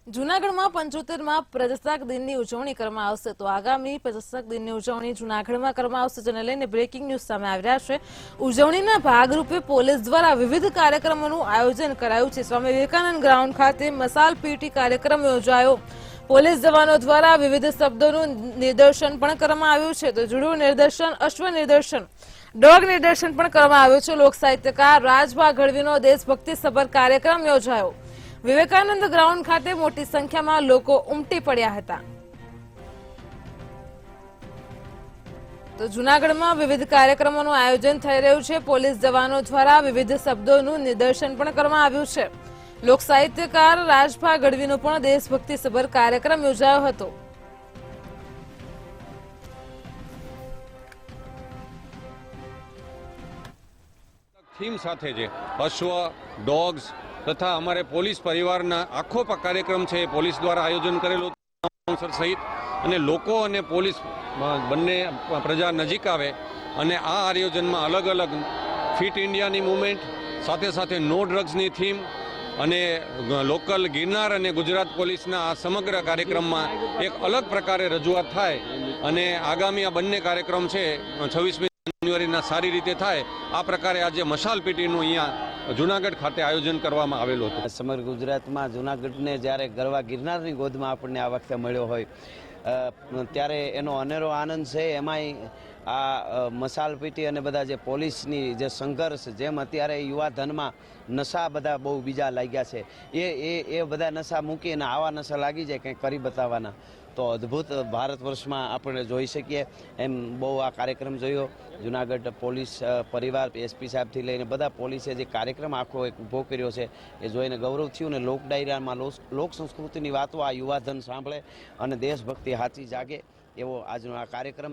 જૂનાગઢમાં 75માં પ્રજાસત્તાક દિનની ઉજવણી કરવામાં આવશે તો આગામી પ્રજાસત્તાક દિનની ઉજવણી જૂનાગઢમાં કરવામાં આવશે, જેને લઈને બ્રેકિંગ ન્યૂઝ સામે આવી રહ્યા છે। ઉજવણીના ભાગરૂપે પોલીસ દ્વારા વિવિધ કાર્યક્રમોનું આયોજન કરાયું છે। સ્વામી વિવેકાનંદ ગ્રાઉન્ડ ખાતે મસાલ પીટી કાર્યક્રમ યોજાયો। પોલીસ જવાનો દ્વારા વિવિધ શબ્દોનું નિદર્શન પણ કરવામાં આવ્યું છે। તો જુડો નિદર્શન, અશ્વ નિદર્શન, ડોગ નિદર્શન પણ કરવામાં આવ્યું છે। લોક સાહિત્યકાર રાજભા ગઢવીનો દેશભક્તિ સભર કાર્યક્રમ યોજાયો। વિવેકાનંદ ગ્રાઉન્ડ ખાતે મોટી સંખ્યામાં લોકો ઉમટી પડ્યા હતા। તો જૂનાગઢમાં વિવિધ કાર્યક્રમોનું આયોજન થઈ રહ્યું છે। પોલીસ જવાનો દ્વારા વિવિધ શબ્દોનું નિદર્શન પણ કરવામાં આવ્યું છે। લોક સાહિત્યકાર રાજભા ગઢવીનો પણ દેશભક્તિ સભર કાર્યક્રમ યોજાયો હતો। થીમ સાથે છે અશ્વ, ડોગ્સ તથા અમારે પોલીસ પરિવારના આખો કાર્યક્રમ છે પોલીસ દ્વારા આયોજન કરેલું સહિત, અને લોકો અને પોલીસ બંને પ્રજા નજીક આવે અને આ આયોજનમાં અલગ અલગ ફિટ ઇન્ડિયાની મૂવમેન્ટ સાથે સાથે નો ડ્રગ્સની થીમ અને લોકલ ગિરનાર અને ગુજરાત પોલીસના આ સમગ્ર કાર્યક્રમમાં એક અલગ પ્રકારે રજૂઆત થાય અને આગામી આ બંને કાર્યક્રમ છે 26મી જાન્યુઆરીના સારી રીતે થાય આ પ્રકારે આજે મશાલ પીટીનું અહીંયા જૂનાગઢ ખાતે આયોજન કરવામાં આવેલું હતું। સમગ્ર ગુજરાતમાં જૂનાગઢને જ્યારે ગરવા ગિરનારની ગોદમાં આપણને આ વખતે મળ્યો હોય ત્યારે એનો અનેરો આનંદ છે। એમાંય આ મશાલ પીટી અને બધા જે પોલીસની જે સંઘર્ષ, જેમ અત્યારે યુવાધનમાં નશા બધા બહુ બીજા લાગ્યા છે, એ બધા નશા મૂકીને આવા નશા લાગી જાય કંઈક કરી બતાવવાના, તો અદ્ભુત ભારત વર્ષમાં આપણે જોઈ શકીએ એમ બહુ આ કાર્યક્રમ જોયો। જૂનાગઢ પોલીસ પરિવાર, એસપી સાહેબથી લઈને બધા પોલીસે જે કાર્યક્રમ આખો એક ઊભો કર્યો છે એ જોઈને ગૌરવ થયું। અને લોક ડાયરામાં લોક સંસ્કૃતિની વાતો આ યુવાધન સાંભળે અને દેશભક્તિ સાચી જાગે એવો આજનો આ કાર્યક્રમ